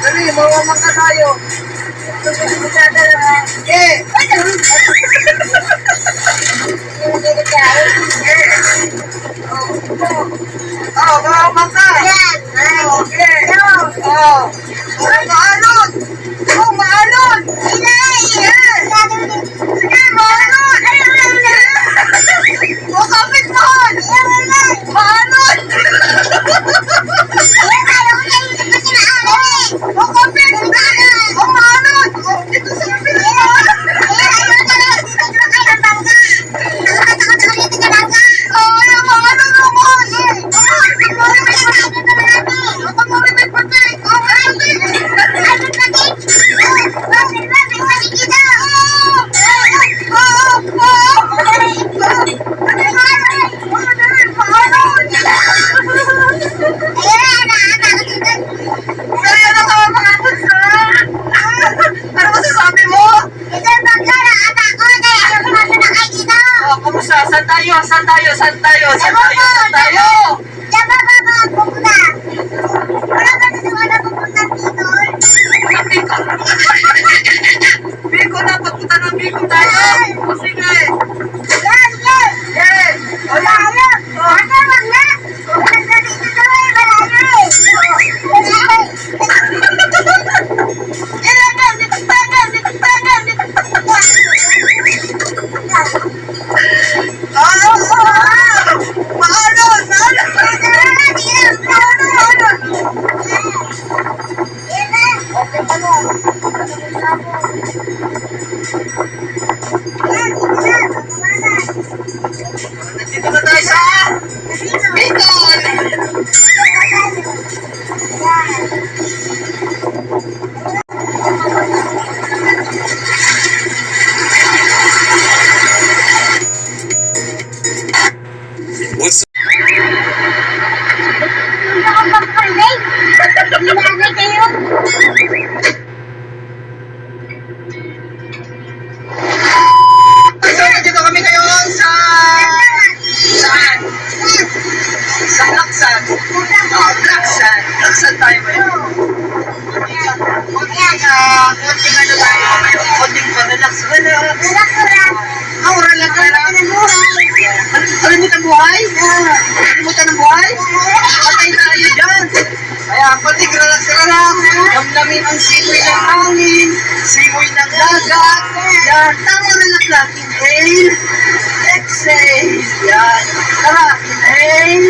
Dali, mawamang ka tayo. Eh! Mawamang ka! Okay! Maalon! Maalon! Sige, maalon! Kapit doon! Maalon! Ito sa Saan tayo? Saan tayo? Saan tayo? Saan tayo? Saan tayo? Diyan ba pupunta? Wala ba dito ka na pupunta dito? Bicol na, papunta ng Bicol tayo. Sige. Yan, yan. Yes. Malayo. Ano, wag na. Pupunta dito daw eh. Malayo eh. Nandito na tayo sa Bicol. What's Dito kami ngayon sa Laksan. Laksan tayo ngayon. Konting ano tayo ngayon. Konting relax. Relax. Kalimutan buhay? Kalimutan ng buhay? Patay tayo dyan. Kaya konting relax. Damdamin ang simoy ng hangin, simoy ng dagat. Yan, tama relax lang. Inhale, exhale. Yan. Tara, inhale,